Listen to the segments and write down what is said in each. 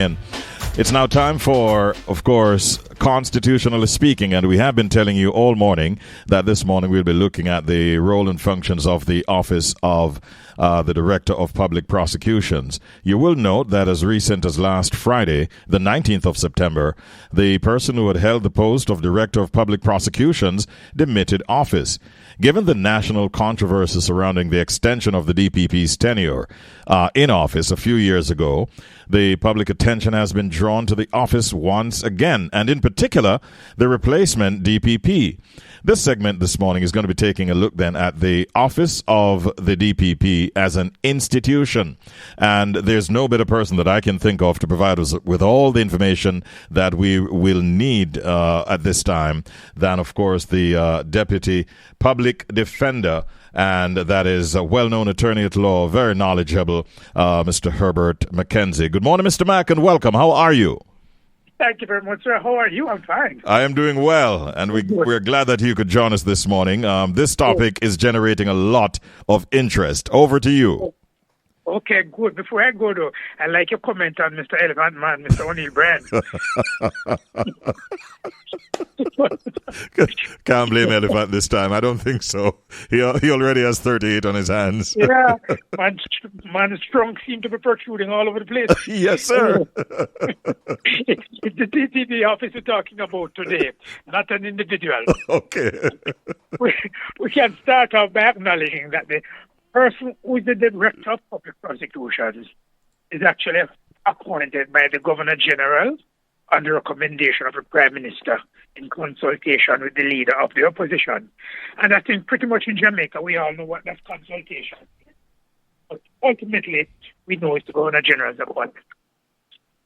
And it's now time for, of course, constitutionally speaking, and we have been telling you all morning that this morning we'll be looking at the role and functions of the Office of the Director of Public Prosecutions. You will note that as recent as last Friday, the 19th of September, the person who had held the post of Director of Public Prosecutions demitted office. Given the national controversy surrounding the extension of the DPP's tenure in office a few years ago, the public attention has been drawn to the office once again, and in particular, the replacement DPP. This segment this morning is going to be taking a look then at the office of the DPP as an institution. And there's no better person that I can think of to provide us with all the information that we will need at this time than, of course, the Deputy Public Defender, and that is a well-known attorney at law, very knowledgeable, Mr. Herbert McKenzie. Good morning, Mr. Mack, and welcome. How are you? Thank you very much, sir. How are you? I'm fine. I am doing well, and we're glad that you could join us this morning. This topic is generating a lot of interest. Over to you. Okay, good. Before I go, though, I like your comment on Mr. Elephant Man, Mr. O'Neill Brand. Can't blame Elephant this time. I don't think so. He already has 38 on his hands. Yeah, man's trunk seems to be protruding all over the place. Yes, sir. It's the DPP office we're talking about today, not an individual. Okay. We can start off by acknowledging that the person who is the Director of Public Prosecutions is actually appointed by the Governor General on the recommendation of the Prime Minister in consultation with the Leader of the Opposition. And I think pretty much in Jamaica we all know what that consultation is. But ultimately we know it's the Governor General's appointment.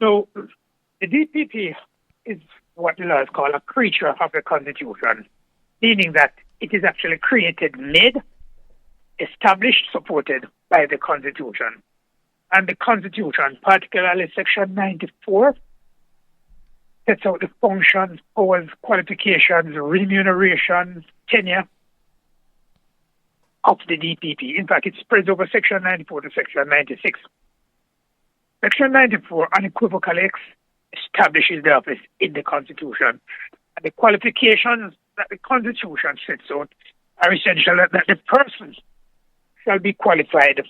So the DPP is what the laws call a creature of the Constitution, meaning that it is actually created, made, established, supported by the Constitution. And the Constitution, particularly Section 94, sets out the functions, powers, qualifications, remuneration, tenure of the DPP. In fact, it spreads over Section 94 to Section 96. Section 94 unequivocally establishes the office in the Constitution. And the qualifications that the Constitution sets out are essential that the person shall be qualified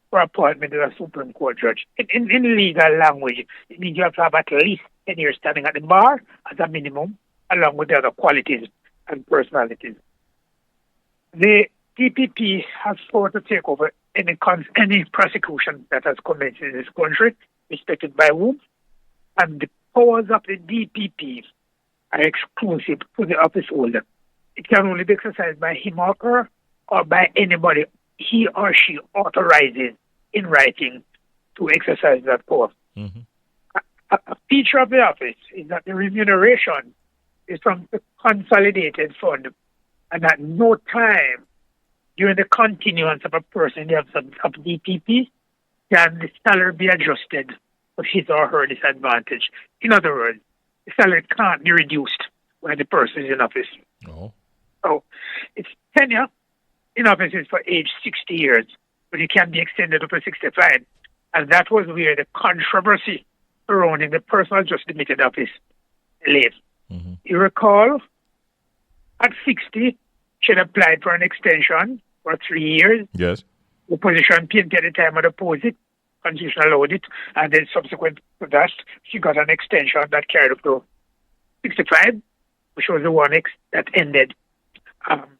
for appointment as a Supreme Court judge. In legal language, it means you have to have at least 10 years standing at the bar as a minimum, along with the other qualities and personalities. The DPP has power to take over any prosecution that has commenced in this country, respected by whom, and the powers of the DPP are exclusive to the office holder. It can only be exercised by him or her or by anybody he or she authorizes in writing to exercise that power. Mm-hmm. A feature of the office is that the remuneration is from the consolidated fund, and at no time during the continuance of a person in the office of DPP can the salary be adjusted for his or her disadvantage. In other words, the salary can't be reduced when the person is in office. Oh. So its tenure in office is for age 60 years, but it can be extended up to 65. And that was where the controversy surrounding the person who just demitted office lay. Mm-hmm. You recall, at 60, she had applied for an extension for 3 years. Yes. The position painted at the time of the deposit, Constitution allowed it, and then subsequent to that, she got an extension that carried up to 65, which was the one that ended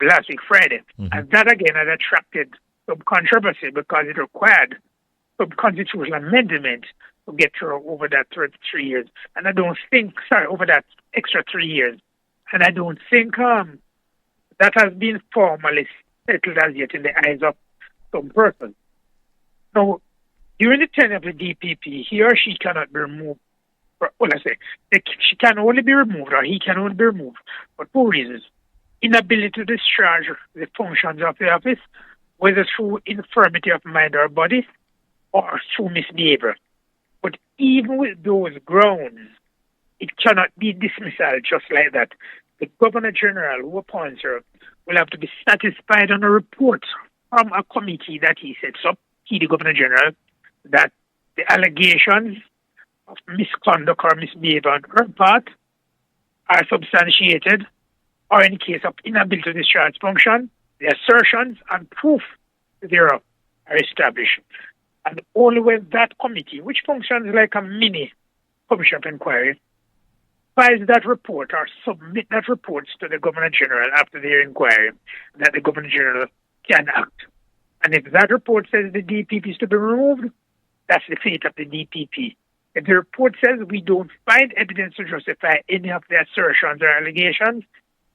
last week, Friday. Mm-hmm. And that, again, had attracted some controversy because it required some constitutional amendment to get through over that 3 years. And I don't think, over that extra 3 years. And I don't think that has been formally settled as yet in the eyes of some person. So, during the tenure of the DPP, he or she cannot be removed. She can only be removed, or he can only be removed for two reasons. Inability to discharge the functions of the office, whether through infirmity of mind or body, or through misbehavior. But even with those grounds, it cannot be dismissal just like that. The Governor General who appoints her will have to be satisfied on a report from a committee that he sets up, he, the Governor General, that the allegations of misconduct or misbehavior on her part are substantiated, or in case of inability to discharge function, the assertions and proof thereof are established. And only when that committee, which functions like a mini commission of inquiry, files that report or submit that report to the Governor General after their inquiry, that the Governor General can act. And if that report says the DPP is to be removed, that's the fate of the DPP. If the report says we don't find evidence to justify any of the assertions or allegations,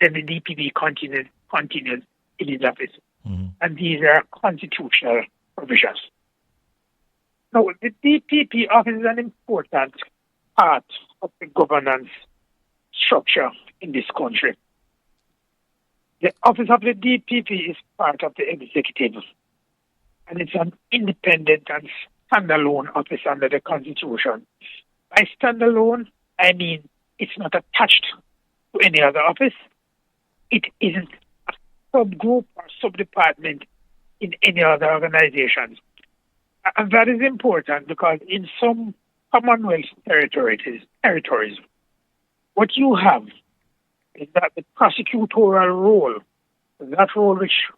then the DPP continues in his office. Mm-hmm. And these are constitutional provisions. Now, the DPP office is an important part of the governance structure in this country. The office of the DPP is part of the executive, and it's an independent and standalone office under the Constitution. By standalone, I mean it's not attached to any other office. It isn't a subgroup or subdepartment in any other organizations. And that is important because in some Commonwealth territories, what you have is that the prosecutorial role, that role which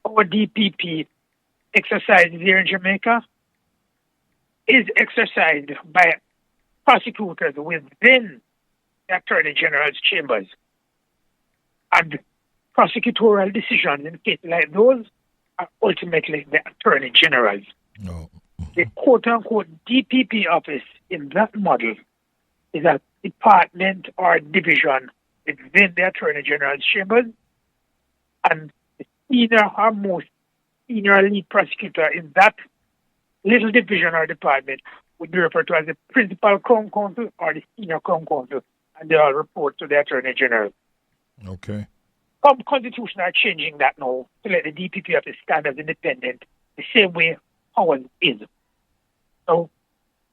our DPP exercises here in Jamaica, is exercised by prosecutors within the Attorney General's chambers. And prosecutorial decisions in cases like those are ultimately the Attorney General's. No. The quote-unquote DPP office in that model is a department or division within the Attorney General's chambers, and the senior or most senior lead prosecutor in that little division or department would be referred to as the principal Crown Counsel or the senior Crown Counsel, and they all report to the Attorney General. Okay. Some constitutions are changing that now to let the DPP office stand as independent, the same way ours is. So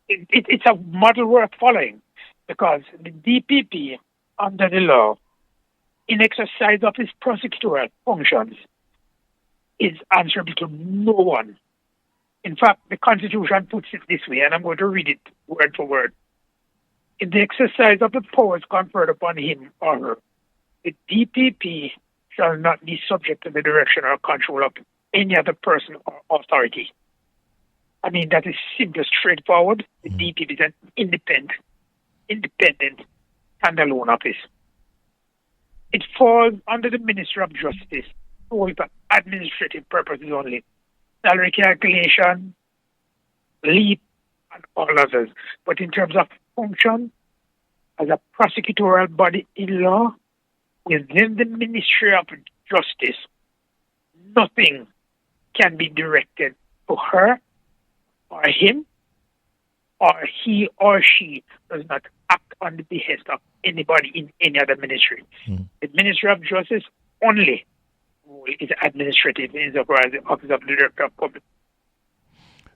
it's a model worth following because the DPP, under the law, in exercise of its prosecutorial functions, is answerable to no one. In fact, the Constitution puts it this way, and I'm going to read it word for word. In the exercise of the powers conferred upon him or her, the DPP shall not be subject to the direction or control of any other person or authority. I mean, that is simple, straightforward. The DPP is an independent, standalone office. It falls under the Ministry of Justice solely for administrative purposes only. Salary calculation, leave, and all others. But in terms of function, as a prosecutorial body in law, within the Ministry of Justice, nothing can be directed to her or him, or he or she does not act on the behest of anybody in any other ministry. The Ministry of Justice only is administrative insofar as the Office of the Director of Public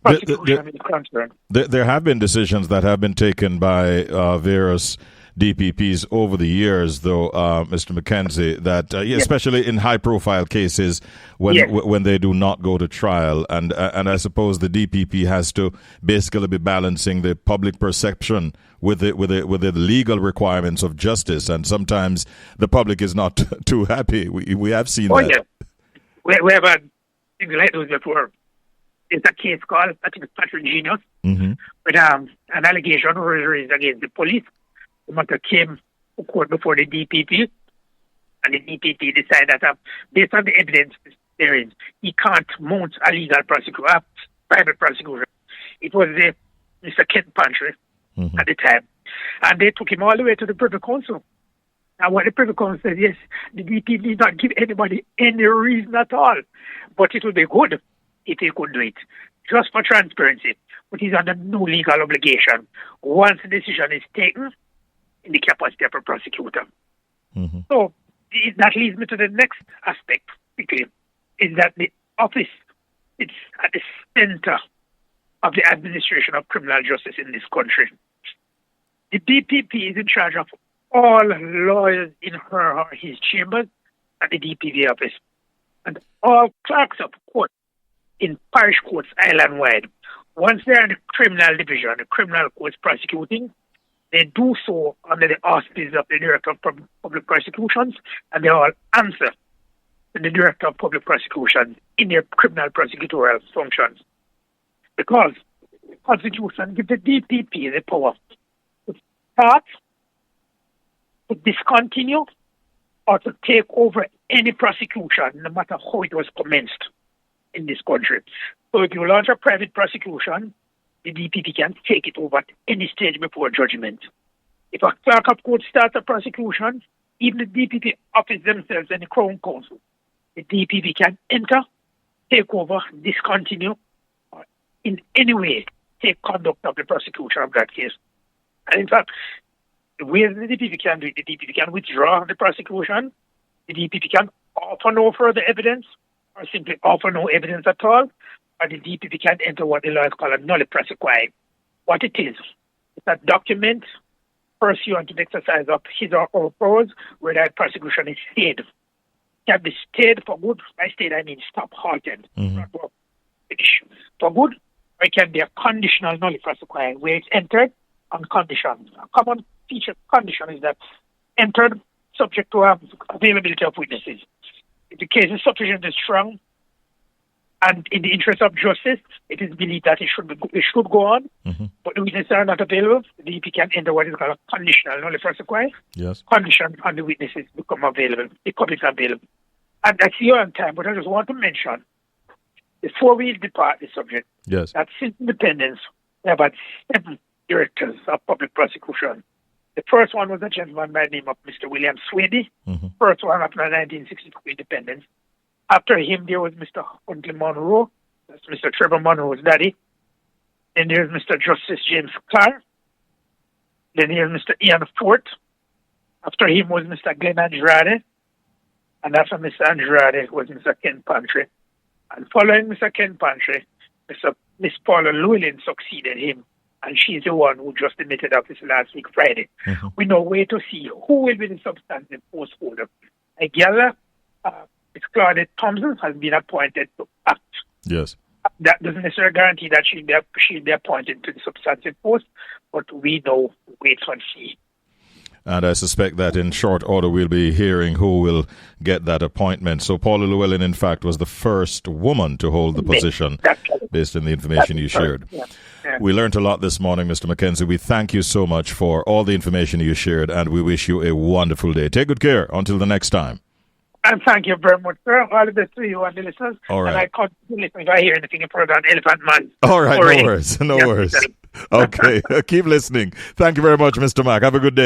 Prosecutions is concerned. There have been decisions that have been taken by various DPPs over the years, though, Mr. McKenzie, that especially in high-profile cases when they do not go to trial, and I suppose the DPP has to basically be balancing the public perception with the legal requirements of justice, and sometimes the public is not too happy. We have seen that. Yeah. We have had things like those before. It's a case called, I think it's Patrick Genius, with an allegation was raised against the police. The matter came to court before the DPP, and the DPP decided that based on the evidence there is, he can't mount a legal private prosecution. It was Mr. Kent Pantry at the time, and they took him all the way to the Privy Council. And what the Privy Council said, yes, the DPP did not give anybody any reason at all, but it would be good if he could do it, just for transparency. But he's under no legal obligation. Once the decision is taken, in the capacity of a prosecutor. So that leads me to the next aspect, quickly, is that the office is at the center of the administration of criminal justice in this country. The DPP is in charge of all lawyers in her or his chambers at the DPP office, and all clerks of court in parish courts island-wide, Once they're in the criminal division, the criminal court is prosecuting, they do so under the auspices of the Director of Public Prosecutions, and they all answer to the Director of Public Prosecutions in their criminal prosecutorial functions. Because the Constitution gives the DPP the power to start, to discontinue, or to take over any prosecution, no matter how it was commenced in this country. So if you launch a private prosecution, the DPP can take it over at any stage before judgment. If a clerk of court starts a prosecution, even the DPP office themselves and the Crown Counsel, the DPP can enter, take over, discontinue, or in any way take conduct of the prosecution of that case. And in fact, the way the DPP can do it, the DPP can withdraw the prosecution, the DPP can offer no further evidence, or simply offer no evidence at all, or the DPP can enter what the lawyers call a nolle prosequi. What it is, it's a document pursuant to the exercise of his or her powers where that prosecution is stayed. It can be stayed for good. By stayed, I mean stop, halted, not finish. For good, or it can be a conditional nolle prosequi where it's entered on conditions. A common feature condition is that entered subject to availability of witnesses. If the case is sufficiently strong and in the interest of justice, it is believed that it should go on, but the witnesses are not available, the DP can enter what is called a conditional nolle prosequi. Yes. Condition on the witnesses become available, becomes available. And that's your own time, but I just want to mention, before we depart the subject, that since independence, we have had 7 directors of public prosecution. The first one was a gentleman by the name of Mr. William Swady, first one after 1962 independence. After him, there was Mr. Huntley Monroe, that's Mr. Trevor Monroe's daddy. Then there's Mr. Justice James Clark. Then there's Mr. Ian Fort. After him was Mr. Glenn Andrade. And after Mr. Andrade was Mr. Ken Pantry. And following Mr. Ken Pantry, Miss Paula Llewellyn succeeded him. And she's the one who just admitted office last week, Friday. We now wait to see who will be the substantive post holder. I gather Ms. Claudette Thompson has been appointed to act. Yes. That doesn't necessarily guarantee that she'll be appointed to the substantive post, but we know, wait and see. And I suspect that in short order we'll be hearing who will get that appointment. So Paula Llewellyn, in fact, was the first woman to hold the position based on the information you shared. Yeah. We learned a lot this morning, Mr. McKenzie. We thank you so much for all the information you shared, and we wish you a wonderful day. Take good care until the next time. And thank you very much, sir. All the best to you and the listeners. All right. And I can't listen if I hear anything further on Elephant Man. All right, no worries. No worries. Okay, keep listening. Thank you very much, Mr. Mack. Have a good day.